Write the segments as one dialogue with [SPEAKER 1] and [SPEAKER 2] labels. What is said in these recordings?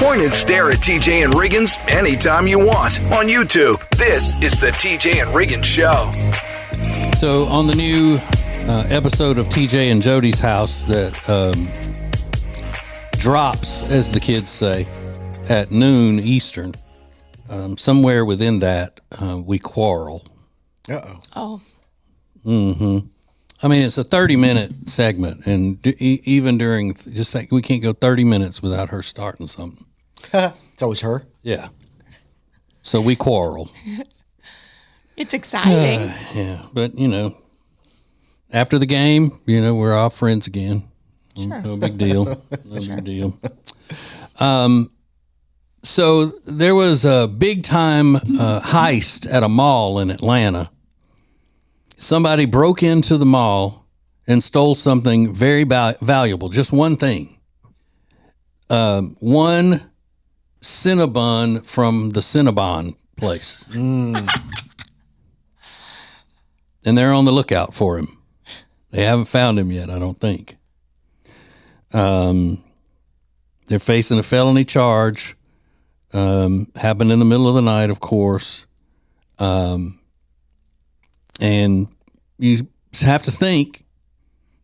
[SPEAKER 1] Point and stare at TJ and Riggins anytime you want on YouTube. This is the TJ and Riggins Show.
[SPEAKER 2] So on the new episode of TJ and Jody's house that drops, as the kids say, at noon Eastern, somewhere within that, we quarrel.
[SPEAKER 3] Uh-oh.
[SPEAKER 4] Oh.
[SPEAKER 2] Mm-hmm. I mean, it's a 30-minute segment, and even during, just like, we can't go 30 minutes without her starting something.
[SPEAKER 3] It's always her.
[SPEAKER 2] Yeah. So we quarrel.
[SPEAKER 4] It's exciting.
[SPEAKER 2] Yeah, but, you know, after the game, you know, we're all friends again.
[SPEAKER 4] Sure.
[SPEAKER 2] No big deal. No big deal. So there was a big-time heist at a mall in Atlanta. Somebody broke into the mall and stole something very valuable, just one thing. One Cinnabon from the Cinnabon place. And they're on the lookout for him. They haven't found him yet, I don't think. They're facing a felony charge. Happened in the middle of the night, of course. And you have to think,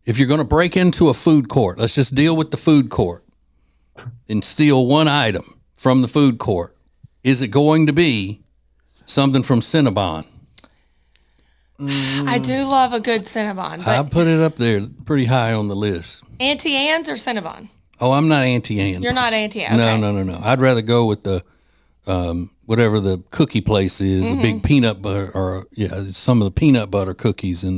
[SPEAKER 2] if you're going to break into a food court, let's just deal with the food court and steal one item from the food court. Is it going to be something from Cinnabon?
[SPEAKER 4] I do love a good Cinnabon.
[SPEAKER 2] I put it up there pretty high on the list.
[SPEAKER 4] Auntie Anne's or Cinnabon?
[SPEAKER 2] Oh, I'm not Auntie Anne.
[SPEAKER 4] You're not Auntie Anne. Okay.
[SPEAKER 2] No. I'd rather go with the whatever the cookie place is, a big peanut butter, or some of the peanut butter cookies in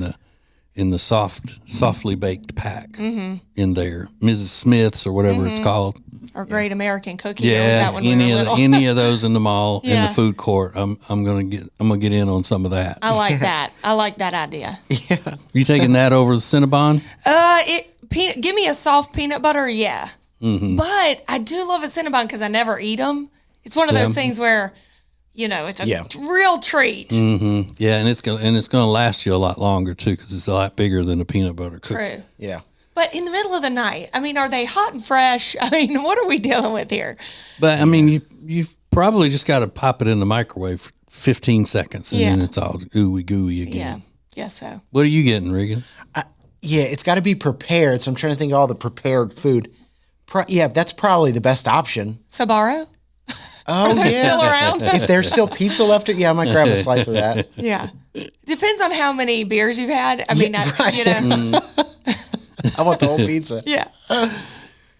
[SPEAKER 2] the softly baked pack in there, Mrs. Smith's or whatever it's called,
[SPEAKER 4] or Great American Cookie.
[SPEAKER 2] Yeah, any of those in the mall in the food court. I'm gonna get in on some of that.
[SPEAKER 4] I like that. I like that idea.
[SPEAKER 3] Yeah.
[SPEAKER 2] You taking that over the Cinnabon?
[SPEAKER 4] Give me a soft peanut butter, yeah. But I do love a Cinnabon because I never eat them. It's one of those things where, you know, it's a real treat.
[SPEAKER 2] Mm-hmm. Yeah, and it's gonna last you a lot longer too because it's a lot bigger than a peanut butter cookie.
[SPEAKER 4] True.
[SPEAKER 3] Yeah.
[SPEAKER 4] But in the middle of the night, I mean, are they hot and fresh? I mean, what are we dealing with here?
[SPEAKER 2] But I mean, you probably just got to pop it in the microwave for 15 seconds, and then it's all ooey gooey again.
[SPEAKER 4] Yeah, guess so.
[SPEAKER 2] What are you getting, Riggins?
[SPEAKER 3] It's got to be prepared. So I'm trying to think of all the prepared food. That's probably the best option.
[SPEAKER 4] Sbarro?
[SPEAKER 3] Oh,
[SPEAKER 4] Are still around?
[SPEAKER 3] If there's still pizza left, I might grab a slice of that.
[SPEAKER 4] Yeah. Depends on how many beers you've had. I mean, you know.
[SPEAKER 3] I want the whole pizza.
[SPEAKER 4] Yeah.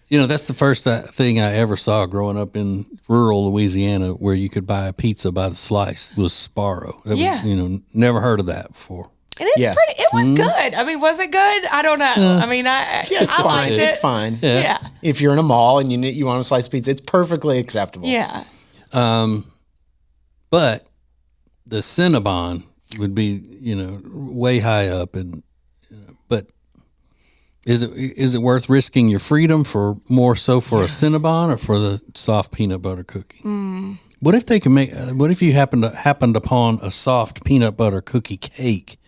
[SPEAKER 2] You know, that's the first thing I ever saw growing up in rural Louisiana where you could buy a pizza by the slice was Sbarro. That was, you know, never heard of that before.
[SPEAKER 4] And it's pretty. It was good. I mean, was it good? I don't know. I mean,
[SPEAKER 3] it's
[SPEAKER 4] I
[SPEAKER 3] fine.
[SPEAKER 4] liked it.
[SPEAKER 3] It's fine.
[SPEAKER 4] Yeah.
[SPEAKER 3] If you're in a mall and you want a slice of pizza, it's perfectly acceptable.
[SPEAKER 4] Yeah.
[SPEAKER 2] But the Cinnabon would be, you know, way high up, and but is it worth risking your freedom for more so for a Cinnabon or for the soft peanut butter cookie? What if they can make? What if you happened upon a soft peanut butter cookie cake?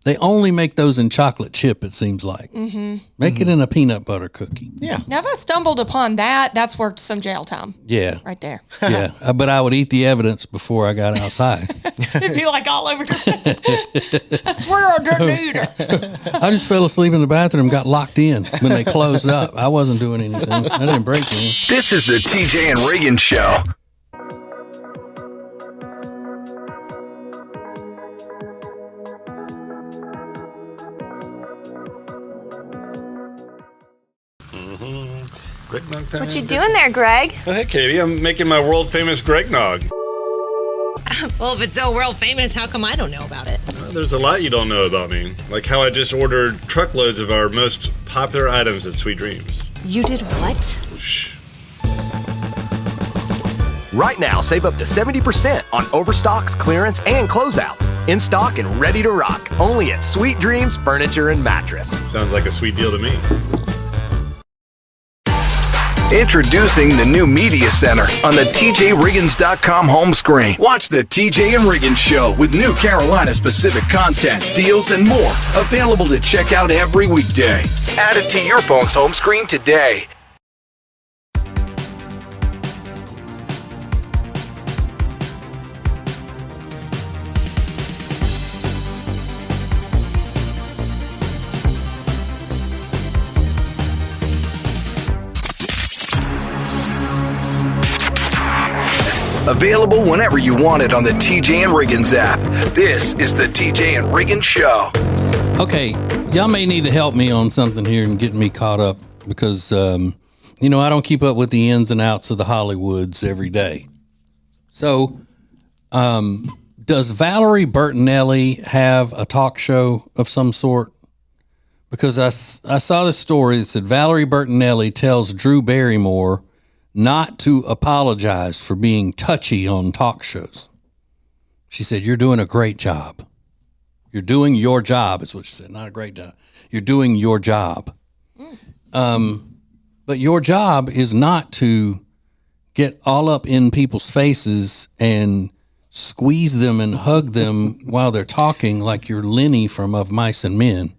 [SPEAKER 2] They only make those in chocolate chip, it seems like. Make it in a peanut butter cookie.
[SPEAKER 3] Yeah.
[SPEAKER 4] Now, if I stumbled upon that, that's worth some jail time.
[SPEAKER 2] Yeah.
[SPEAKER 4] Right there.
[SPEAKER 2] Yeah. But I would eat the evidence before I got outside.
[SPEAKER 4] It'd be like all over your face. I swear I didn't eat it.
[SPEAKER 2] I just fell asleep in the bathroom, got locked in when they closed up. I wasn't doing anything. I didn't break anything.
[SPEAKER 1] This is the TJ and Riggins Show.
[SPEAKER 5] What you doing there, Greg?
[SPEAKER 6] Oh, hey, Katie. I'm making my world-famous Greg Nog.
[SPEAKER 5] Well, if it's so world famous, how come I don't know about it?
[SPEAKER 6] There's a lot you don't know about me. Like how I just ordered truckloads of our most popular items at Sweet Dreams.
[SPEAKER 5] You did what?
[SPEAKER 6] Shh.
[SPEAKER 7] Right now, save up to 70% on overstocks, clearance, and closeouts. In stock and ready to rock. Only at Sweet Dreams Furniture and Mattress.
[SPEAKER 6] Sounds like a sweet deal to me.
[SPEAKER 1] Introducing the new Media Center on the TJRiggins.com home screen. Watch the TJ and Riggins Show with new Carolina-specific content, deals, and more. Available to check out every weekday. Add it to your phone's home screen today. Available whenever you want it on the TJ and Riggins app. This is the TJ and Riggins Show.
[SPEAKER 2] Okay, y'all may need to help me on something here and get me caught up because, I don't keep up with the ins and outs of the Hollywoods every day. So, does Valerie Bertinelli have a talk show of some sort? Because I saw this story that said Valerie Bertinelli tells Drew Barrymore not to apologize for being touchy on talk shows. She said, "You're doing a great job. You're doing your job," is what she said. Not a great job. You're doing your job. But your job is not to get all up in people's faces and squeeze them and hug them while they're talking like you're Lenny from Of Mice and Men.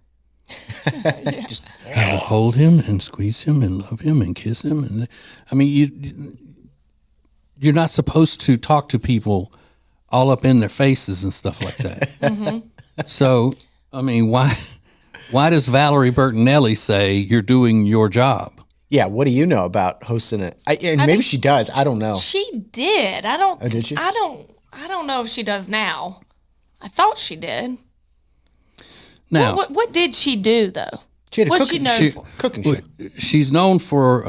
[SPEAKER 2] Just I will hold him and squeeze him and love him and kiss him. And you're not supposed to talk to people all up in their faces and stuff like that. Mm-hmm. So, why does Valerie Bertinelli say you're doing your job?
[SPEAKER 3] Yeah, what do you know about hosting it? Maybe she does. I don't know.
[SPEAKER 4] She did. I don't.
[SPEAKER 3] Oh, did she?
[SPEAKER 4] I don't know if she does now. I thought she did.
[SPEAKER 2] Now,
[SPEAKER 4] what did she do though?
[SPEAKER 3] She had
[SPEAKER 4] What's she known for?
[SPEAKER 3] Cooking show.
[SPEAKER 2] She's known for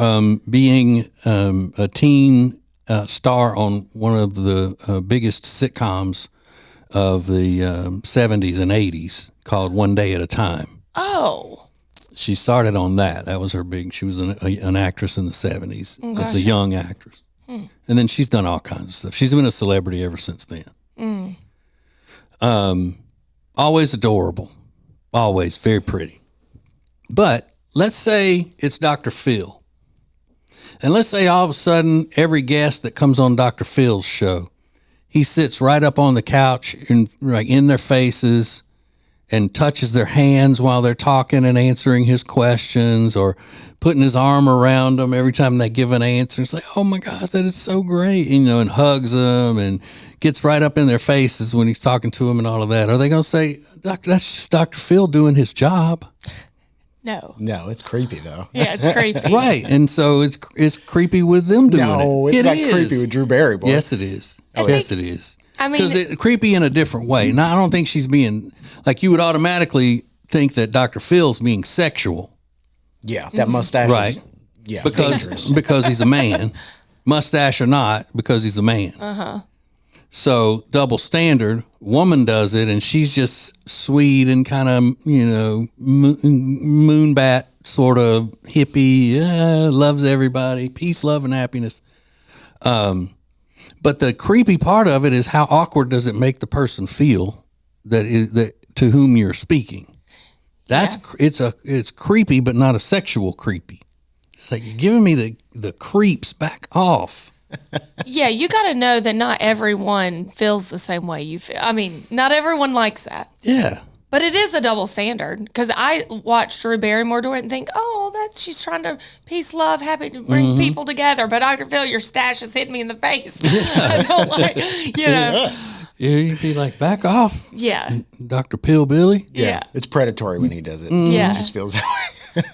[SPEAKER 2] being a teen star on one of the biggest sitcoms of the 70s and 80s called One Day at a Time.
[SPEAKER 4] Oh.
[SPEAKER 2] She started on that. That was her big. She was an actress in the 70s as a young actress. And then she's done all kinds of stuff. She's been a celebrity ever since then. Always adorable. Always very pretty. But let's say it's Dr. Phil. And let's say all of a sudden every guest that comes on Dr. Phil's show, he sits right up on the couch in their faces and touches their hands while they're talking and answering his questions or putting his arm around them every time they give an answer. It's like, oh my gosh, that is so great. And hugs them and gets right up in their faces when he's talking to them and all of that. Are they going to say, "Doctor, that's just Dr. Phil doing his job"?
[SPEAKER 4] No.
[SPEAKER 3] No, it's creepy though.
[SPEAKER 4] Yeah, it's creepy.
[SPEAKER 2] Right. And so it's creepy with them doing it.
[SPEAKER 3] No, it's not creepy with Drew Barrymore.
[SPEAKER 2] Yes, it is. Yes, it is.
[SPEAKER 4] Because
[SPEAKER 2] it's creepy in a different way. Now, I don't think she's being, like you would automatically think that Dr. Phil's being sexual.
[SPEAKER 3] Yeah, that mustache
[SPEAKER 2] Right.
[SPEAKER 3] is, yeah,
[SPEAKER 2] Because he's a man. Mustache or not, because he's a man. Uh-huh. So double standard, woman does it, and she's just sweet and kind of, moonbat sort of hippie, loves everybody, peace, love, and happiness. But the creepy part of it is how awkward does it make the person feel that to whom you're speaking. It's creepy, but not a sexual creepy. It's like, you're giving me the creeps, back off.
[SPEAKER 4] Yeah, you got to know that not everyone feels the same way you feel. Not everyone likes that.
[SPEAKER 2] Yeah.
[SPEAKER 4] But it is a double standard because I watch Drew Barrymore do it and think, she's trying to peace, love, happy to bring people together. But Dr. Phil, your stash has hit me in the face. I don't like,
[SPEAKER 2] Yeah, you'd be like, back off.
[SPEAKER 4] Yeah.
[SPEAKER 2] Dr. Pillbilly.
[SPEAKER 3] Yeah. It's predatory when he does it.
[SPEAKER 4] Yeah.
[SPEAKER 3] It just feels that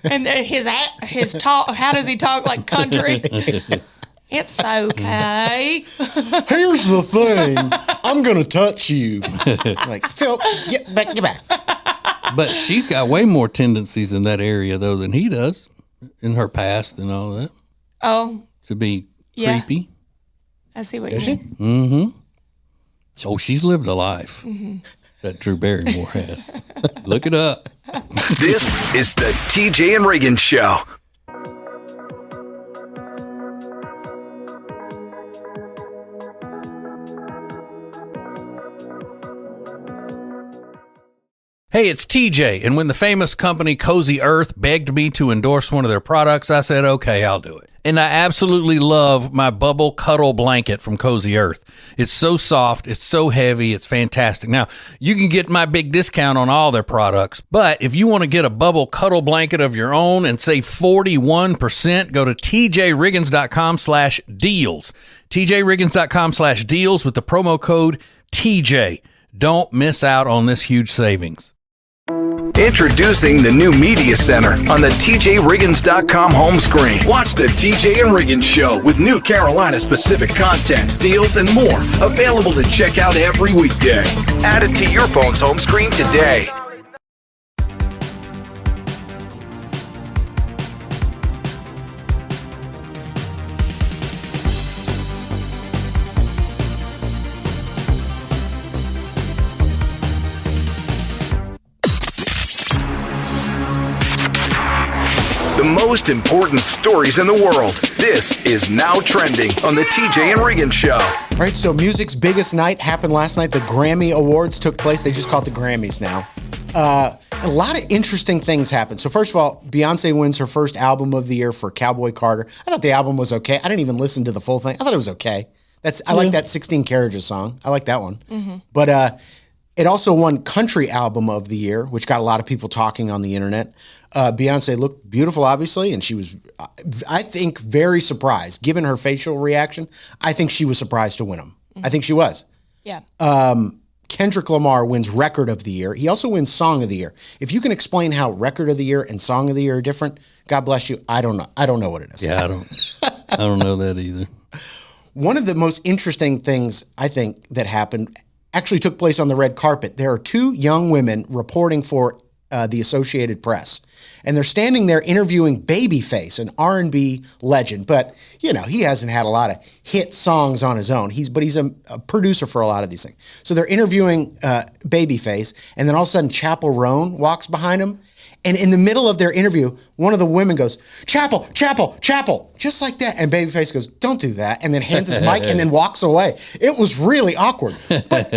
[SPEAKER 3] way.
[SPEAKER 4] And his talk, how does he talk like country? It's okay.
[SPEAKER 3] Here's the thing. I'm going to touch you. Like, Phil, get back.
[SPEAKER 2] But she's got way more tendencies in that area, though, than he does in her past and all that.
[SPEAKER 4] Oh.
[SPEAKER 2] To be creepy.
[SPEAKER 4] I see what you mean.
[SPEAKER 2] Mm-hmm. So she's lived a life that Drew Barrymore has. Look it up.
[SPEAKER 1] This is the TJ and Riggins Show.
[SPEAKER 2] Hey, it's TJ, and when the famous company Cozy Earth begged me to endorse one of their products, I said, okay, I'll do it. And I absolutely love my Bubble Cuddle Blanket from Cozy Earth. It's so soft, it's so heavy, it's fantastic. Now, you can get my big discount on all their products, but if you want to get a Bubble Cuddle Blanket of your own and save 41%, go to tjriggins.com/deals. tjriggins.com/deals with the promo code TJ. Don't miss out on this huge savings.
[SPEAKER 1] Introducing the new Media Center on the TJRiggins.com home screen. Watch the TJ and Riggins Show with new Carolina-specific content, deals, and more. Available to check out every weekday. Add it to your phone's home screen today. The most important stories in the world. This is Now Trending on the TJ and Riggins Show.
[SPEAKER 3] All right, so music's biggest night happened last night. The Grammy Awards took place. They just call it the Grammys now. A lot of interesting things happened. So first of all, Beyonce wins her first album of the year for Cowboy Carter. I thought the album was okay. I didn't even listen to the full thing. I thought it was okay. I like that 16 Carriages song. I like that one. Mm-hmm. But it also won Country Album of the Year, which got a lot of people talking on the internet. Beyonce looked beautiful, obviously, and she was, I think, very surprised. Given her facial reaction, I think she was surprised to win them. Mm-hmm. I think she was.
[SPEAKER 4] Yeah.
[SPEAKER 3] Kendrick Lamar wins Record of the Year. He also wins Song of the Year. If you can explain how Record of the Year and Song of the Year are different, God bless you. I don't know. I don't know what it is.
[SPEAKER 2] Yeah, I don't know that either.
[SPEAKER 3] One of the most interesting things I think that happened actually took place on the red carpet. There are two young women reporting for the Associated Press. And they're standing there interviewing Babyface, an R&B legend. But, you know, he hasn't had a lot of hit songs on his own. He's a producer for a lot of these things. So they're interviewing Babyface, and then all of a sudden Chappell Roan walks behind him. And in the middle of their interview, one of the women goes, Chappell, Chappell, Chappell, just like that. And Babyface goes, don't do that. And then hands his mic and then walks away. It was really awkward. But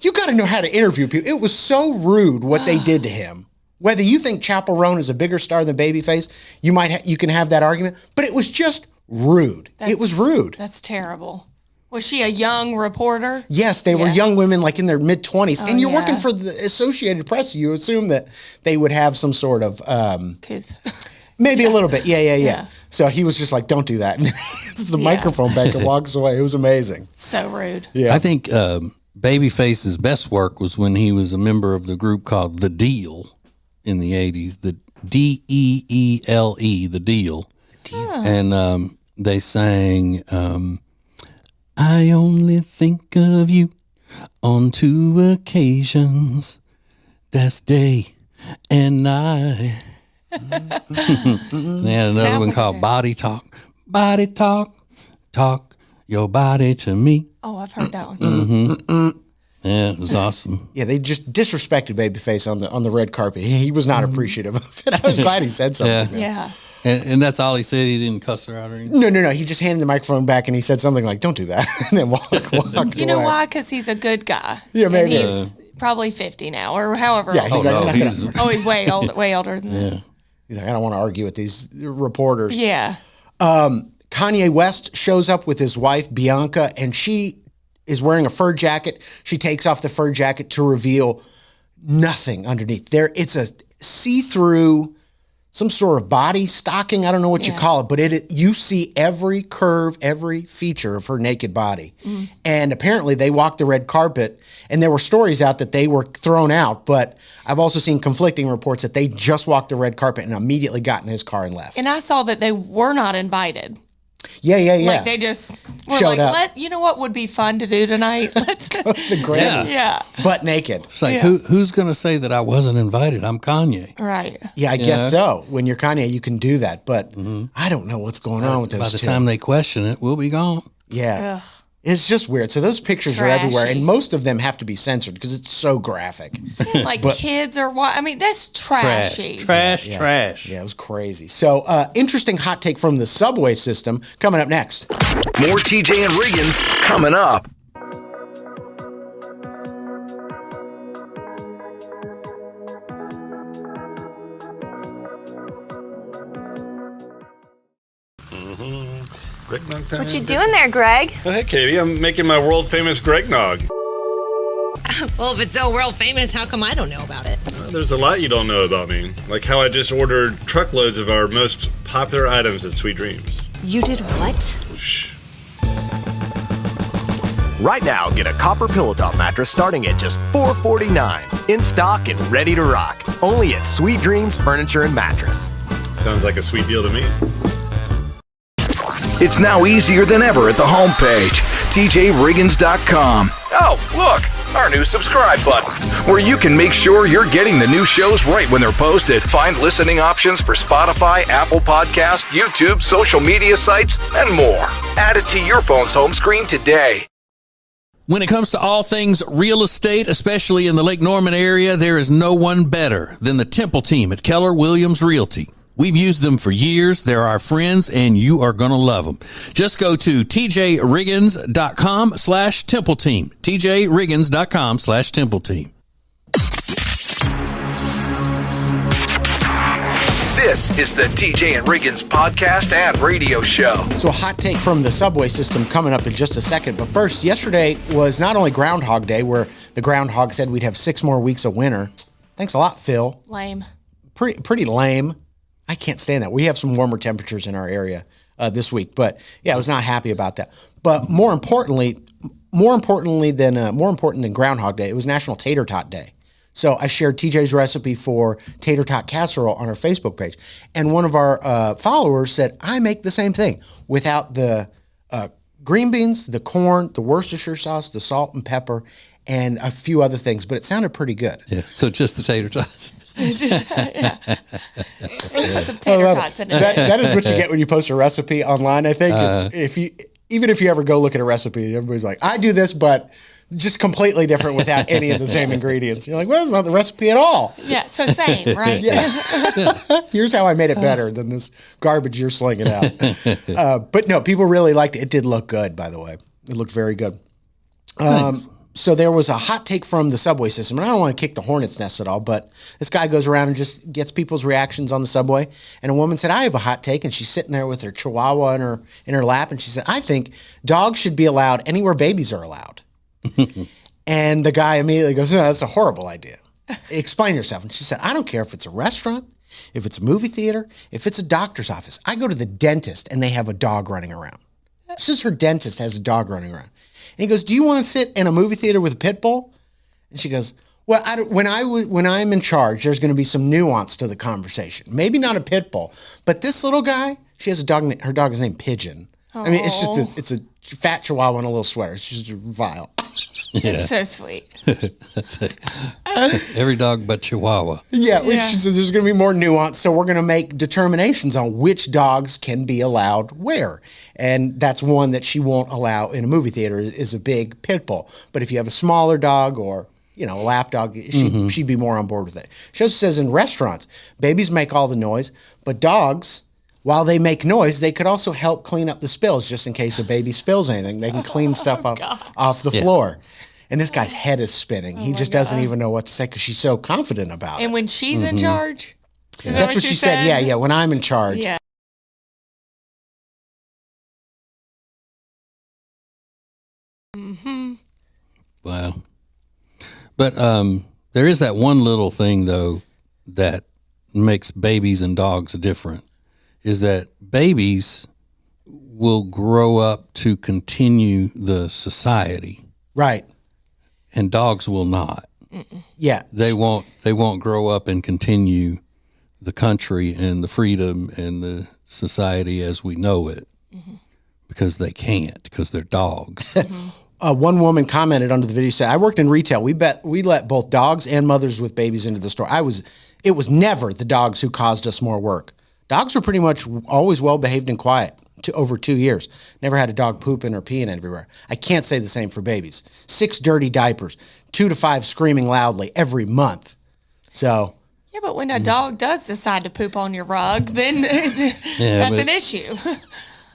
[SPEAKER 3] you got to know how to interview people. It was so rude what they did to him. Whether you think Chappell Roan is a bigger star than Babyface, you can have that argument. But it was just rude. It was rude.
[SPEAKER 4] That's terrible. Was she a young reporter?
[SPEAKER 3] Yes, they were young women, like in their mid-20s. And you're working for the Associated Press. You assume that they would have some sort of...
[SPEAKER 4] Couth.
[SPEAKER 3] Maybe a little bit. Yeah. So he was just like, don't do that. And it's the microphone back and walks away. It was amazing.
[SPEAKER 4] So rude.
[SPEAKER 3] Yeah.
[SPEAKER 2] I think Babyface's best work was when he was a member of the group called The Deal in the 80s. The DEELE, The Deal. And they sang... I only think of you on 2 occasions. That's day and night. They had another one called Body Talk. Body Talk, talk your body to me.
[SPEAKER 4] Oh, I've heard that one.
[SPEAKER 2] Mm-hmm. Yeah, it was awesome.
[SPEAKER 3] Yeah, they just disrespected Babyface on the red carpet. He was not appreciative of it. I was glad he said something.
[SPEAKER 4] Yeah.
[SPEAKER 2] And that's all he said. He didn't cuss her out or anything.
[SPEAKER 3] No. He just handed the microphone back and he said something like, "Don't do that," and then walked away.
[SPEAKER 4] You know why? Because he's a good guy.
[SPEAKER 3] Yeah, maybe.
[SPEAKER 4] And he's probably 50 now or however.
[SPEAKER 3] Yeah, he's
[SPEAKER 4] he's way older than that.
[SPEAKER 3] He's like, I don't want to argue with these reporters.
[SPEAKER 4] Yeah.
[SPEAKER 3] Kanye West shows up with his wife Bianca, and she is wearing a fur jacket. She takes off the fur jacket to reveal nothing underneath. It's a see-through, some sort of body stocking. I don't know what you call it, but you see every curve, every feature of her naked body. Mm. And apparently they walked the red carpet, and there were stories out that they were thrown out, but I've also seen conflicting reports that they just walked the red carpet and immediately got in his car and left.
[SPEAKER 4] And I saw that they were not invited.
[SPEAKER 3] Yeah.
[SPEAKER 4] Like they just were
[SPEAKER 3] showed
[SPEAKER 4] like,
[SPEAKER 3] up.
[SPEAKER 4] you know what would be fun to do tonight? Let's
[SPEAKER 3] go to the Grammys.
[SPEAKER 4] Yeah.
[SPEAKER 3] Butt naked.
[SPEAKER 2] It's like, who's going to say that I wasn't invited? I'm Kanye.
[SPEAKER 4] Right.
[SPEAKER 3] Yeah, I guess so. When you're Kanye, you can do that. But I don't know what's going on with those
[SPEAKER 2] By the time they question it, we'll be gone.
[SPEAKER 3] Yeah. Ugh. It's just weird. So those pictures are everywhere, and most of them have to be censored because it's so graphic.
[SPEAKER 4] Like kids or what? I mean, that's trashy.
[SPEAKER 2] Trash.
[SPEAKER 3] Yeah, it was crazy. So interesting hot take from the subway system coming up next.
[SPEAKER 1] More TJ and Riggins coming up.
[SPEAKER 8] What you doing there, Greg?
[SPEAKER 6] Oh, hey, Katie. I'm making my world-famous Greg Nog.
[SPEAKER 5] Well, if it's so world famous, how come I don't know about it?
[SPEAKER 6] There's a lot you don't know about me. Like how I just ordered truckloads of our most popular items at Sweet Dreams.
[SPEAKER 8] You did what?
[SPEAKER 6] Shh.
[SPEAKER 7] Right now, get a copper pillow top mattress starting at just $449. In stock and ready to rock. Only at Sweet Dreams Furniture and Mattress.
[SPEAKER 6] Sounds like a sweet deal to me.
[SPEAKER 1] It's now easier than ever at the homepage, TJRiggins.com. Oh, look, our new subscribe button, where you can make sure you're getting the new shows right when they're posted. Find listening options for Spotify, Apple Podcasts, YouTube, social media sites, and more. Add it to your phone's home screen today.
[SPEAKER 2] When it comes to all things real estate, especially in the Lake Norman area, there is no one better than the Temple team at Keller Williams Realty. We've used them for years. They're our friends, and you are going to love them. Just go to tjriggins.com/Temple Team. tjriggins.com/Temple Team.
[SPEAKER 1] This is the TJ and Riggins podcast and radio show.
[SPEAKER 3] So a hot take from the subway system coming up in just a second. But first, yesterday was not only Groundhog Day, where the groundhog said we'd have 6 more weeks of winter. Thanks a lot, Phil.
[SPEAKER 4] Lame.
[SPEAKER 3] Pretty lame. I can't stand that. We have some warmer temperatures in our area this week, but yeah, I was not happy about that. But more important than Groundhog Day, it was National Tater Tot Day. So I shared TJ's recipe for tater tot casserole on our Facebook page, and one of our followers said, "I make the same thing without the green beans, the corn, the Worcestershire sauce, the salt and pepper, and a few other things, but it sounded pretty good."
[SPEAKER 2] Yeah, so just the tater tots.
[SPEAKER 4] Just put some tater tots in it.
[SPEAKER 3] That is what you get when you post a recipe online. I think even if you ever go look at a recipe, everybody's like, "I do this, but just completely different without any of the same ingredients." You're like, "Well, that's not the recipe at all."
[SPEAKER 4] Yeah, so same, right?
[SPEAKER 3] Yeah. Here's how I made it better than this garbage you're slinging out. But no, people really liked it. It did look good, by the way. It looked very good. So there was a hot take from the subway system, and I don't want to kick the hornet's nest at all, but this guy goes around and just gets people's reactions on the subway. And a woman said, "I have a hot take," and she's sitting there with her chihuahua in her lap, and she said, "I think dogs should be allowed anywhere babies are allowed." And the guy immediately goes, "No, that's a horrible idea. Explain yourself." And she said, "I don't care if it's a restaurant, if it's a movie theater, if it's a doctor's office. I go to the dentist and they have a dog running around." This is her dentist has a dog running around. And he goes, "Do you want to sit in a movie theater with a pit bull?" And she goes, "Well, when I'm in charge, there's going to be some nuance to the conversation. Maybe not a pit bull, but this little guy, she has a dog. Her dog is named Pigeon. I mean, it's a fat chihuahua in a little sweater. It's just vile."
[SPEAKER 2] Yeah.
[SPEAKER 4] It's so sweet.
[SPEAKER 2] That's it. Every dog but Chihuahua.
[SPEAKER 3] Yeah. She says there's going to be more nuance, so we're going to make determinations on which dogs can be allowed where. And that's one that she won't allow in a movie theater is a big pit bull. But if you have a smaller dog or a lap dog, she'd be more on board with it. She also says in restaurants, babies make all the noise, but dogs, while they make noise, they could also help clean up the spills just in case a baby spills anything. They can clean stuff up off the floor. And this guy's head is spinning. He just doesn't even know what to say because she's so confident about it.
[SPEAKER 4] And when she's in charge?
[SPEAKER 3] That's what she said. Yeah, when I'm in charge.
[SPEAKER 4] Yeah. Mm-hmm.
[SPEAKER 2] Wow. But there is that one little thing, though, that makes babies and dogs different, is that babies will grow up to continue the society.
[SPEAKER 3] Right.
[SPEAKER 2] And dogs will not.
[SPEAKER 3] Yeah.
[SPEAKER 2] They won't grow up and continue the country and the freedom and the society as we know it because they can't, because they're dogs.
[SPEAKER 3] One woman commented under the video, said, "I worked in retail. We let both dogs and mothers with babies into the store. It was never the dogs who caused us more work. Dogs were pretty much always well behaved and quiet over 2 years. Never had a dog pooping or peeing everywhere. I can't say the same for babies. 6 dirty diapers, 2 to 5 screaming loudly every month." So.
[SPEAKER 4] Yeah, but when a dog does decide to poop on your rug, then that's an issue.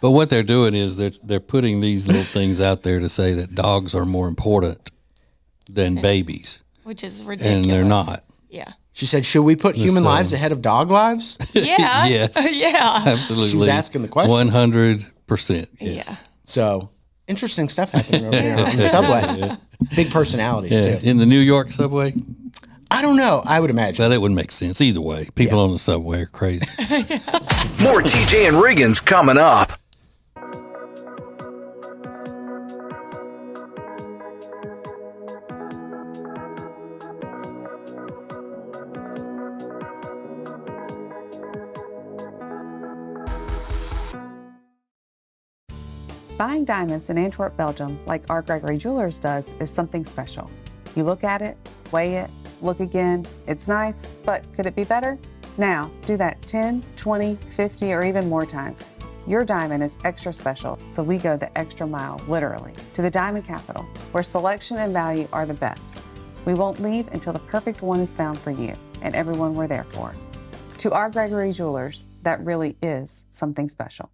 [SPEAKER 2] But what they're doing is they're putting these little things out there to say that dogs are more important than babies.
[SPEAKER 4] Which is ridiculous.
[SPEAKER 2] And they're not.
[SPEAKER 4] Yeah.
[SPEAKER 3] She said, "Should we put human lives ahead of dog lives?"
[SPEAKER 4] Yeah.
[SPEAKER 2] Yes.
[SPEAKER 4] Yeah.
[SPEAKER 2] Absolutely.
[SPEAKER 3] She was asking the question.
[SPEAKER 2] 100%. Yes.
[SPEAKER 4] Yeah.
[SPEAKER 3] So interesting stuff happening over there on the subway. Big personalities too.
[SPEAKER 2] In the New York subway?
[SPEAKER 3] I don't know. I would imagine.
[SPEAKER 2] Well, it would make sense either way. People on the subway are crazy.
[SPEAKER 1] More TJ and Riggins coming up.
[SPEAKER 9] Buying diamonds in Antwerp, Belgium, like our Gregory Jewelers does, is something special. You look at it, weigh it, look again. It's nice, but could it be better? Now, do that 10, 20, 50, or even more times. Your diamond is extra special, so we go the extra mile, literally, to the Diamond Capital, where selection and value are the best. We won't leave until the perfect one is found for you and everyone we're there for. To our Gregory Jewelers, that really is something special.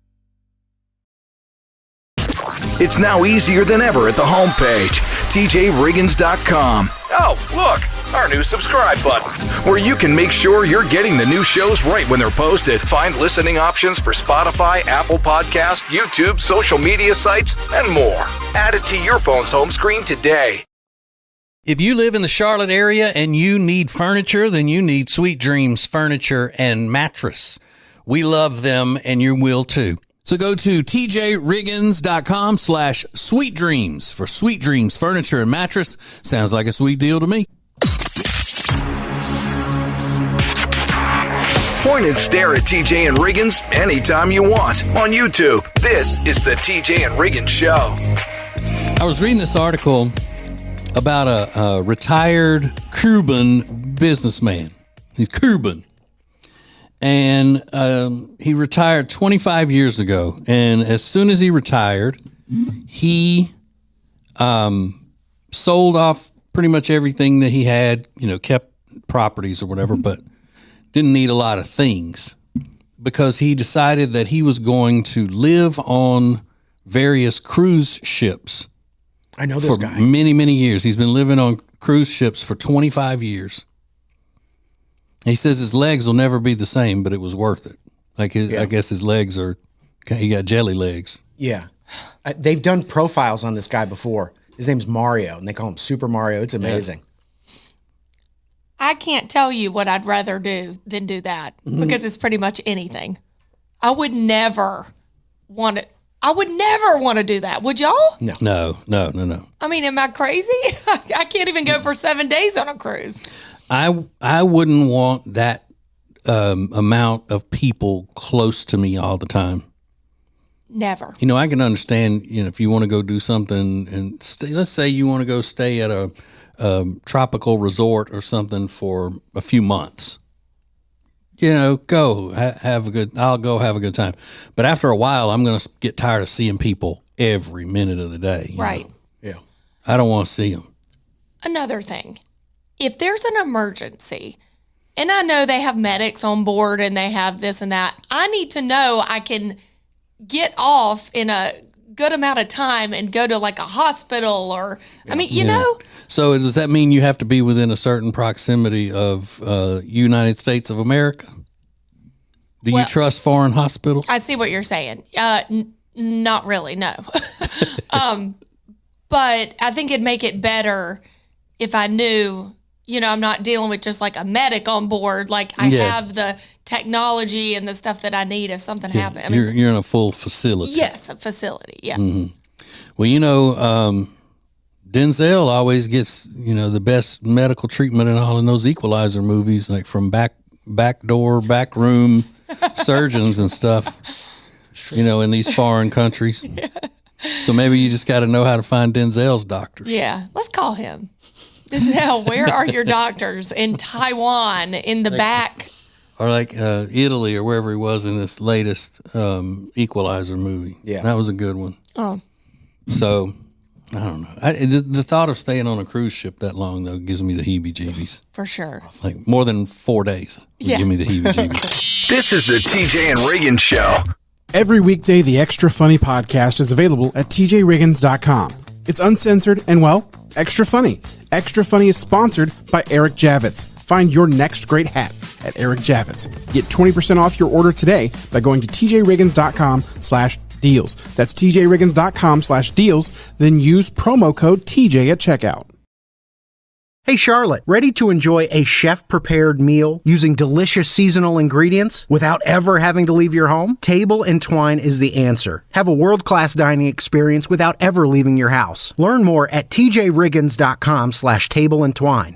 [SPEAKER 1] It's now easier than ever at the homepage, TJRiggins.com. Oh, look, our new subscribe button, where you can make sure you're getting the new shows right when they're posted. Find listening options for Spotify, Apple Podcasts, YouTube, social media sites, and more. Add it to your phone's home screen today.
[SPEAKER 2] If you live in the Charlotte area and you need furniture, then you need Sweet Dreams Furniture and Mattress. We love them, and you will too. So go to tjriggins.com/sweetdreams for Sweet Dreams Furniture and Mattress. Sounds like a sweet deal to me.
[SPEAKER 1] Point and stare at TJ and Riggins anytime you want on YouTube. This is the TJ and Riggins Show.
[SPEAKER 2] I was reading this article about a retired Cuban businessman. He's Cuban. And he retired 25 years ago. And as soon as he retired, he sold off pretty much everything that he had, kept properties or whatever, but didn't need a lot of things because he decided that he was going to live on various cruise ships.
[SPEAKER 3] I know this guy.
[SPEAKER 2] For many, many years. He's been living on cruise ships for 25 years. He says his legs will never be the same, but it was worth it. I guess his legs he got jelly legs.
[SPEAKER 3] Yeah. They've done profiles on this guy before. His name's Mario, and they call him Super Mario. It's amazing.
[SPEAKER 4] I can't tell you what I'd rather do than do that because it's pretty much anything. I would never want to do that. Would y'all?
[SPEAKER 2] No.
[SPEAKER 4] I mean, am I crazy? I can't even go for 7 days on a cruise.
[SPEAKER 2] I wouldn't want that amount of people close to me all the time.
[SPEAKER 4] Never.
[SPEAKER 2] I can understand, if you want to go do something and stay, let's say you want to go stay at a tropical resort or something for a few months. Go have a good. I'll go have a good time. But after a while, I'm going to get tired of seeing people every minute of the day.
[SPEAKER 4] Right.
[SPEAKER 3] Yeah.
[SPEAKER 2] I don't want to see them.
[SPEAKER 4] Another thing. If there's an emergency, and I know they have medics on board and they have this and that, I need to know I can get off in a good amount of time and go to like a hospital or, you know.
[SPEAKER 2] So does that mean you have to be within a certain proximity of United States of America? Do you trust foreign hospitals?
[SPEAKER 4] I see what you're saying. Not really, no. But I think it'd make it better if I knew, I'm not dealing with just like a medic on board. Like I have the technology and the stuff that I need if something happened.
[SPEAKER 2] You're in a full facility.
[SPEAKER 4] Yes, a facility. Yeah.
[SPEAKER 2] Mm-hmm. Well, Denzel always gets, the best medical treatment in all in those Equalizer movies, like from back room surgeons and stuff, in these foreign countries. Yeah. So maybe you just got to know how to find Denzel's doctors.
[SPEAKER 4] Yeah. Let's call him. Denzel, where are your doctors? In Taiwan, in the back.
[SPEAKER 2] Or like Italy or wherever he was in this latest Equalizer movie.
[SPEAKER 3] Yeah.
[SPEAKER 2] That was a good one.
[SPEAKER 4] Oh.
[SPEAKER 2] So, I don't know. The thought of staying on a cruise ship that long, though, gives me the heebie-jeebies.
[SPEAKER 4] For sure.
[SPEAKER 2] Like more than 4 days would give me the heebie-jeebies.
[SPEAKER 1] This is the TJ and Riggins Show.
[SPEAKER 10] Every weekday, the Extra Funny podcast is available at tjriggins.com. It's uncensored and, extra funny. Extra Funny is sponsored by Eric Javits. Find your next great hat at Eric Javits. Get 20% off your order today by going to tjriggins.com/deals. That's tjriggins.com/deals. Then use promo code TJ at checkout.
[SPEAKER 11] Hey Charlotte, ready to enjoy a chef-prepared meal using delicious seasonal ingredients without ever having to leave your home? Table and Twine is the answer. Have a world-class dining experience without ever leaving your house. Learn more at tjriggins.com/tableandtwine.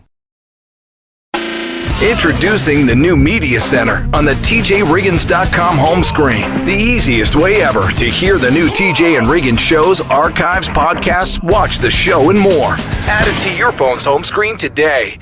[SPEAKER 1] Introducing the new Media Center on the TJRiggins.com home screen. The easiest way ever to hear the new TJ and Riggins shows, archives, podcasts, watch the show, and more. Add it to your phone's home screen today.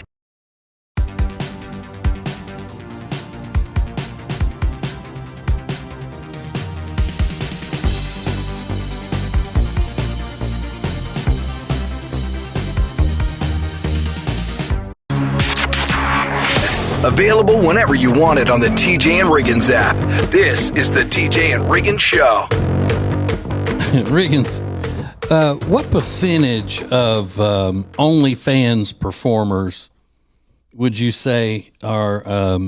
[SPEAKER 1] Available whenever you want it on the TJ and Riggins app. This is the TJ and Riggins Show.
[SPEAKER 2] Riggins, what percentage of OnlyFans performers would you say are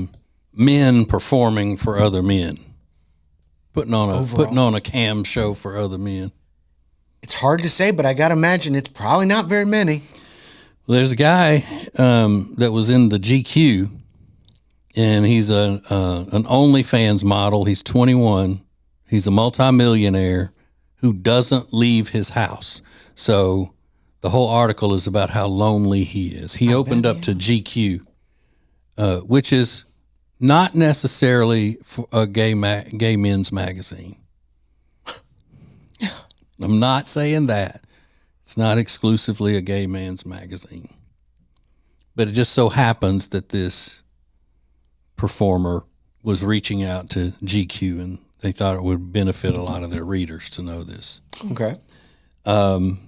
[SPEAKER 2] men performing for other men? Putting on a cam show for other men?
[SPEAKER 3] It's hard to say, but I got to imagine it's probably not very many.
[SPEAKER 2] Well, there's a guy that was in the GQ, and he's an OnlyFans model. He's 21. He's a multimillionaire who doesn't leave his house. So the whole article is about how lonely he is. He opened up to GQ, which is not necessarily for a gay men's magazine. I'm not saying that. It's not exclusively a gay man's magazine. But it just so happens that this performer was reaching out to GQ, and they thought it would benefit a lot of their readers to know this.
[SPEAKER 3] Okay.
[SPEAKER 2] And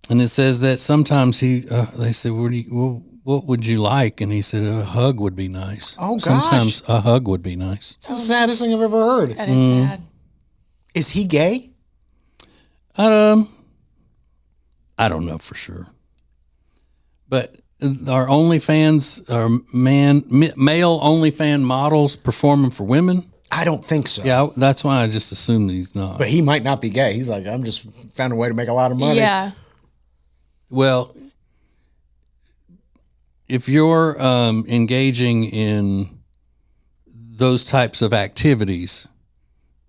[SPEAKER 2] it says that sometimes they said, what would you like? And he said, a hug would be nice.
[SPEAKER 3] Oh, gosh.
[SPEAKER 2] Sometimes a hug would be nice.
[SPEAKER 3] It's the saddest thing I've ever heard.
[SPEAKER 4] That is sad.
[SPEAKER 3] Is he gay?
[SPEAKER 2] I don't know for sure. But are OnlyFans, are male OnlyFans models performing for women?
[SPEAKER 3] I don't think so.
[SPEAKER 2] Yeah, that's why I just assumed he's not.
[SPEAKER 3] But he might not be gay. He's like, I'm just found a way to make a lot of money.
[SPEAKER 4] Yeah.
[SPEAKER 2] Well, if you're engaging in those types of activities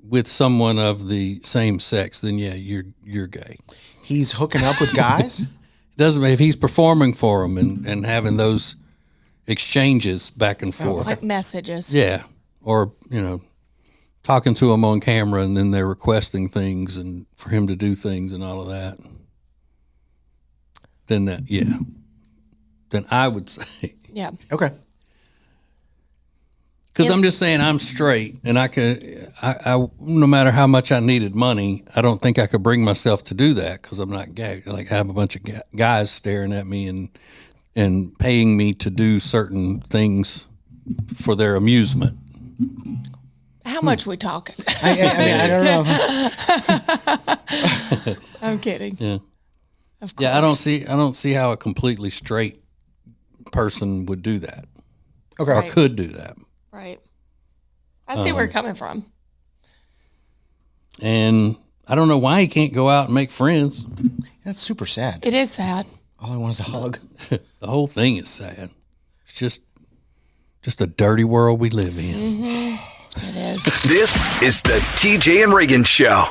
[SPEAKER 2] with someone of the same sex, then yeah, you're gay.
[SPEAKER 3] He's hooking up with guys?
[SPEAKER 2] Doesn't if he's performing for them and having those exchanges back and forth,
[SPEAKER 4] Like messages.
[SPEAKER 2] yeah, or talking to him on camera, and then they're requesting things and for him to do things and all of that. Then then I would say
[SPEAKER 4] Yeah.
[SPEAKER 3] Okay.
[SPEAKER 2] because I'm just saying I'm straight, and I no matter how much I needed money, I don't think I could bring myself to do that because I'm not gay. Like have a bunch of guys staring at me and paying me to do certain things for their amusement.
[SPEAKER 4] How much we talking?
[SPEAKER 3] I don't know.
[SPEAKER 4] I'm kidding.
[SPEAKER 2] Yeah.
[SPEAKER 4] Of course.
[SPEAKER 2] Yeah, I don't see how a completely straight person would do that.
[SPEAKER 3] Okay.
[SPEAKER 2] Or could do that.
[SPEAKER 4] Right. I see where you're coming from.
[SPEAKER 2] And I don't know why he can't go out and make friends.
[SPEAKER 3] That's super sad.
[SPEAKER 4] It is sad.
[SPEAKER 3] All I want is a hug.
[SPEAKER 2] The whole thing is sad. It's just a dirty world we live in.
[SPEAKER 4] Mm-hmm. It is.
[SPEAKER 1] This is the TJ and Riggins Show.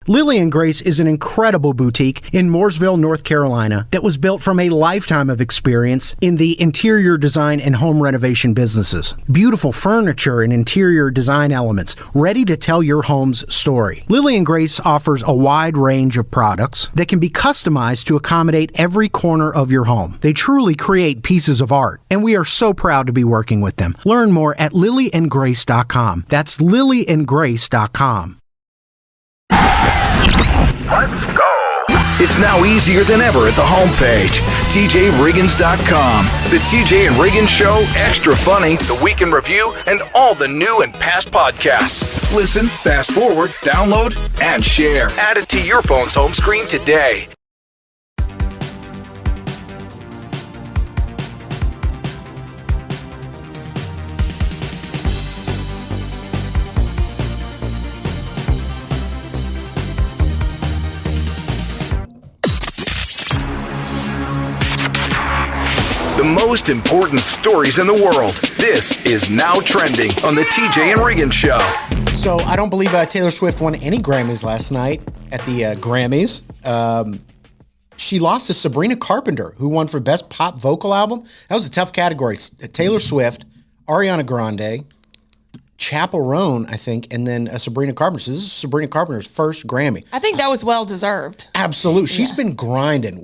[SPEAKER 11] Lily and Grace is an incredible boutique in Mooresville, North Carolina that was built from a lifetime of experience in the interior design and home renovation businesses. Beautiful furniture and interior design elements ready to tell your home's story. Lily and Grace offers a wide range of products that can be customized to accommodate every corner of your home. They truly create pieces of art, and we are so proud to be working with them. Learn more at lilyandgrace.com. That's lilyandgrace.com.
[SPEAKER 1] Let's go. It's now easier than ever at the homepage, TJRiggins.com. The TJ and Riggins Show, Extra Funny, The Week in Review, and all the new and past podcasts. Listen, fast forward, download, and share. Add it to your phone's home screen today. The most important stories in the world. This is Now Trending on the TJ and Riggins Show.
[SPEAKER 3] So I don't believe Taylor Swift won any Grammys last night at the Grammys. She lost to Sabrina Carpenter, who won for Best Pop Vocal Album. That was a tough category. Taylor Swift, Ariana Grande, Chappell Roan, I think, and then Sabrina Carpenter. So this is Sabrina Carpenter's first Grammy.
[SPEAKER 4] I think that was well deserved.
[SPEAKER 3] Absolutely. She's been grinding.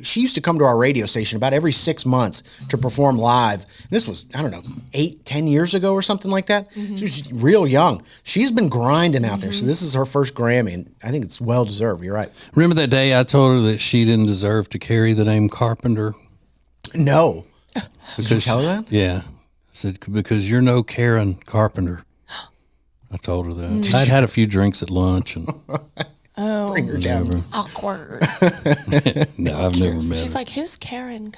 [SPEAKER 3] She used to come to our radio station about every 6 months to perform live. This was, I don't know, 8-10 years ago or something like that.
[SPEAKER 4] Mm-hmm.
[SPEAKER 3] She was real young. She's been grinding out there. So this is her first Grammy, and I think it's well deserved. You're right.
[SPEAKER 2] Remember that day I told her that she didn't deserve to carry the name Carpenter?
[SPEAKER 3] No. Did you tell her that?
[SPEAKER 2] Yeah. I said, because you're no Karen Carpenter. I told her that. I'd had a few drinks at lunch and
[SPEAKER 3] bring her down.
[SPEAKER 4] Awkward.
[SPEAKER 2] No, I've never met
[SPEAKER 4] She's
[SPEAKER 2] her.
[SPEAKER 4] like, who's Karen?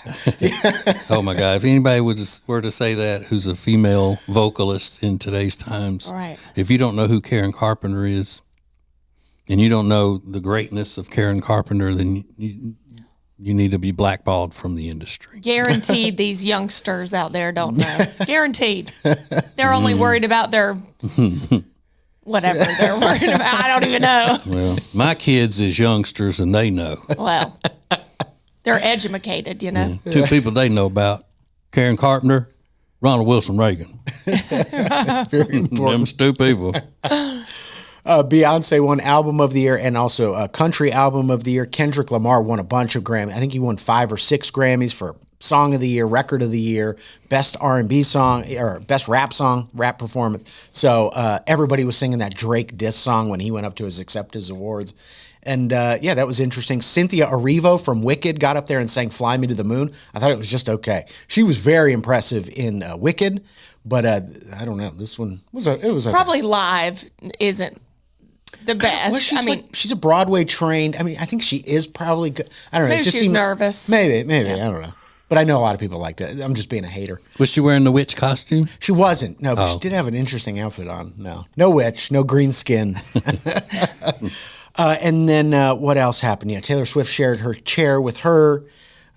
[SPEAKER 2] Oh my God! If anybody were to say that, who's a female vocalist in today's times,
[SPEAKER 4] Right.
[SPEAKER 2] if you don't know who Karen Carpenter is, and you don't know the greatness of Karen Carpenter, then you need to be blackballed from the industry.
[SPEAKER 4] Guaranteed these youngsters out there don't know. Guaranteed. They're only worried about their whatever they're worried about. I don't even know.
[SPEAKER 2] Well, my kids is youngsters and they know.
[SPEAKER 4] Well, they're educated, you know.
[SPEAKER 2] Two people they know about, Karen Carpenter, Ronald Wilson Reagan.
[SPEAKER 3] Very important.
[SPEAKER 2] Them two people.
[SPEAKER 3] Beyonce won Album of the Year and also Country Album of the Year. Kendrick Lamar won a bunch of Grammys. I think he won 5 or 6 Grammys for Song of the Year, Record of the Year, Best R&B Song, or Best Rap Song, Rap Performance. So everybody was singing that Drake diss song when he went up to accept his awards. And yeah, that was interesting. Cynthia Erivo from Wicked got up there and sang Fly Me to the Moon. I thought it was just okay. She was very impressive in Wicked, but I don't know. This one was okay.
[SPEAKER 4] Probably live isn't the best.
[SPEAKER 3] Well, she's a Broadway trained. I mean, I think she is probably good. I don't know.
[SPEAKER 4] Maybe she's nervous.
[SPEAKER 3] Maybe. Yeah. I don't know. But I know a lot of people liked it. I'm just being a hater.
[SPEAKER 2] Was she wearing the witch costume?
[SPEAKER 3] She wasn't. No, but she did have an interesting outfit on. No witch, no green skin. And then what else happened? Yeah, Taylor Swift shared her chair with her.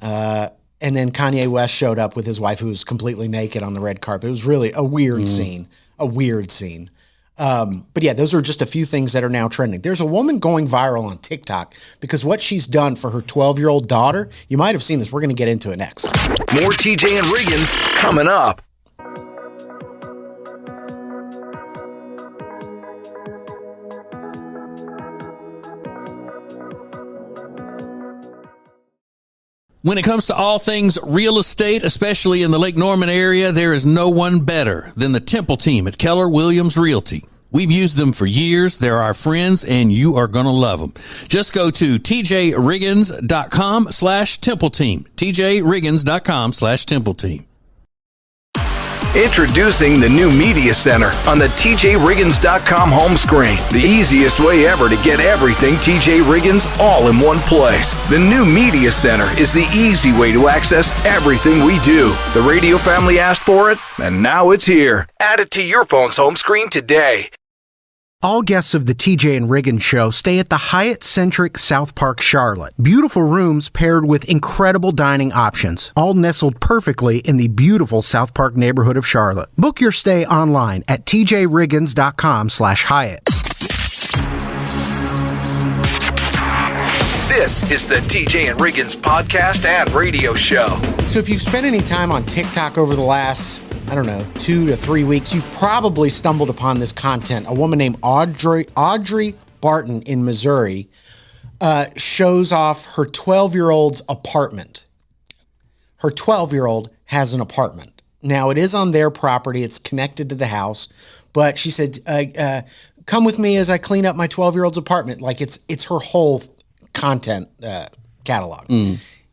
[SPEAKER 3] And then Kanye West showed up with his wife, who was completely naked on the red carpet. It was really a weird scene. But yeah, those are just a few things that are now trending. There's a woman going viral on TikTok because what she's done for her 12-year-old daughter, you might have seen this. We're going to get into it next.
[SPEAKER 1] More TJ and Riggins coming up.
[SPEAKER 2] When it comes to all things real estate, especially in the Lake Norman area, there is no one better than the Temple team at Keller Williams Realty. We've used them for years. They're our friends, and you are going to love them. Just go to tjriggins.com/Temple team. tjriggins.com/Temple team.
[SPEAKER 1] Introducing the new Media Center on the TJRiggins.com home screen. The easiest way ever to get everything TJ Riggins all in one place. The new Media Center is the easy way to access everything we do. The radio family asked for it, and now it's here. Add it to your phone's home screen today.
[SPEAKER 11] All guests of the TJ and Riggins Show stay at the Hyatt-centric South Park, Charlotte. Beautiful rooms paired with incredible dining options, all nestled perfectly in the beautiful South Park neighborhood of Charlotte. Book your stay online at tjriggins.com/Hyatt.
[SPEAKER 1] This is the TJ and Riggins podcast and radio show.
[SPEAKER 3] So if you've spent any time on TikTok over the last, 2 to 3 weeks, you've probably stumbled upon this content. A woman named Audrey Barton in Missouri shows off her 12-year-old's apartment. Her 12-year-old has an apartment. Now, it is on their property. It's connected to the house. But she said, come with me as I clean up my 12-year-old's apartment. Like it's her whole content catalog.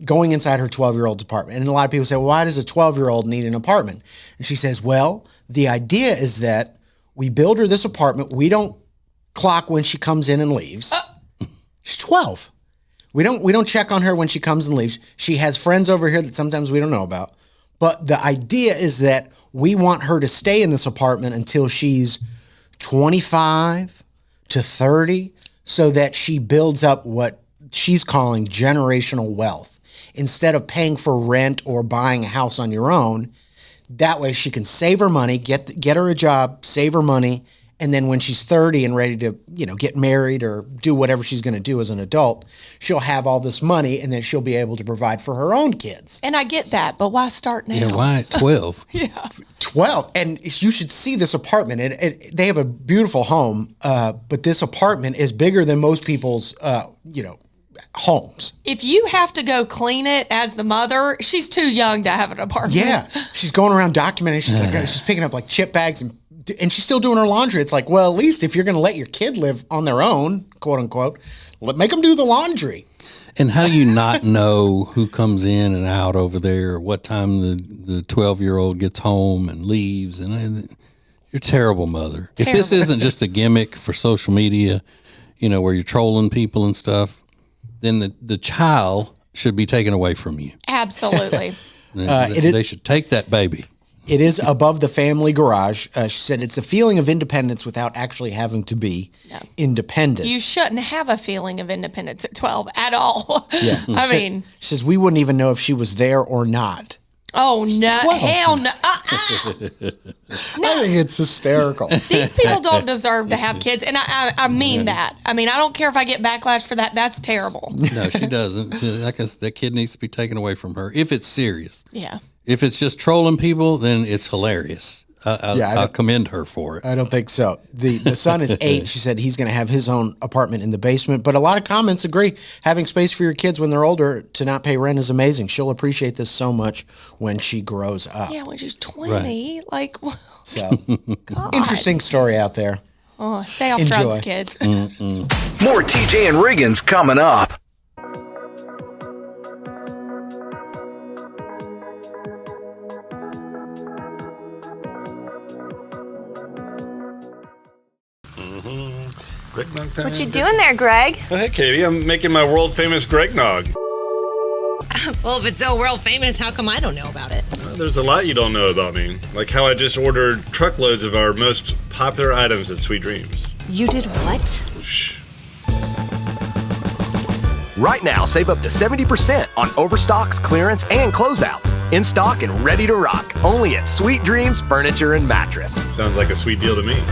[SPEAKER 3] Going inside her 12-year-old's apartment. And a lot of people say, well, why does a 12-year-old need an apartment? And she says, well, the idea is that we build her this apartment. We don't clock when she comes in and leaves. She's 12. We don't check on her when she comes and leaves. She has friends over here that sometimes we don't know about. But the idea is that we want her to stay in this apartment until she's 25 to 30 so that she builds up what she's calling generational wealth. Instead of paying for rent or buying a house on your own, that way she can save her money, get her a job, save her money, And then when she's 30 and ready to, get married or do whatever she's going to do as an adult, she'll have all this money and then she'll be able to provide for her own kids.
[SPEAKER 4] And I get that, but why start now?
[SPEAKER 2] Yeah, why at 12?
[SPEAKER 3] 12. And you should see this apartment. They have a beautiful home, but this apartment is bigger than most people's, homes.
[SPEAKER 4] If you have to go clean it as the mother, she's too young to have an apartment.
[SPEAKER 3] Yeah. She's going around documenting. She's picking up like chip bags and she's still doing her laundry. It's like, well, at least if you're going to let your kid live on their own, quote unquote, make them do the laundry.
[SPEAKER 2] And how do you not know who comes in and out over there, or what time the 12-year-old gets home and leaves? And you're a terrible mother. If this isn't just a gimmick for social media, where you're trolling people and stuff, then the child should be taken away from you.
[SPEAKER 4] Absolutely.
[SPEAKER 2] They should take that baby.
[SPEAKER 3] It is above the family garage. She said it's a feeling of independence without actually having to be independent.
[SPEAKER 4] You shouldn't have a feeling of independence at 12 at all.
[SPEAKER 3] Yeah.
[SPEAKER 4] She
[SPEAKER 3] says we wouldn't even know if she was there or not.
[SPEAKER 4] Oh, no. Hell no.
[SPEAKER 3] I think it's hysterical.
[SPEAKER 4] These people don't deserve to have kids. And I mean that. I mean, I don't care if I get backlash for that. That's terrible.
[SPEAKER 2] No, she doesn't. That kid needs to be taken away from her if it's serious.
[SPEAKER 4] Yeah.
[SPEAKER 2] If it's just trolling people, then it's hilarious. I'll commend her for it.
[SPEAKER 3] I don't think so. The son is 8. She said he's going to have his own apartment in the basement. But a lot of comments agree. Having space for your kids when they're older to not pay rent is amazing. She'll appreciate this so much when she grows up.
[SPEAKER 4] Yeah, when she's 20. Right.
[SPEAKER 3] So, interesting story out there.
[SPEAKER 4] Oh, stay off drugs, kids.
[SPEAKER 1] More TJ and Riggins coming up.
[SPEAKER 8] What you doing there, Greg?
[SPEAKER 6] Oh, hey, Katie. I'm making my world-famous Greg Nog.
[SPEAKER 5] Well, if it's so world famous, how come I don't know about it?
[SPEAKER 6] There's a lot you don't know about me. Like how I just ordered truckloads of our most popular items at Sweet Dreams.
[SPEAKER 5] You did what?
[SPEAKER 6] Shh.
[SPEAKER 7] Right now, save up to 70% on overstocks, clearance, and closeouts. In stock and ready to rock. Only at Sweet Dreams Furniture and Mattress.
[SPEAKER 6] Sounds like a sweet deal to me.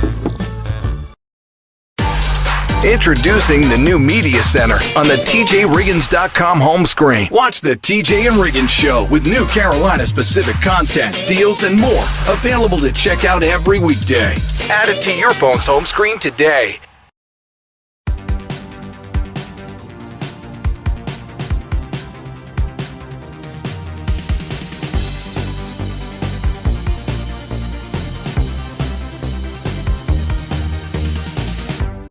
[SPEAKER 1] Introducing the new Media Center on the TJRiggins.com home screen. Watch the TJ and Riggins Show with new Carolina-specific content, deals, and more. Available to check out every weekday. Add it to your phone's home screen today.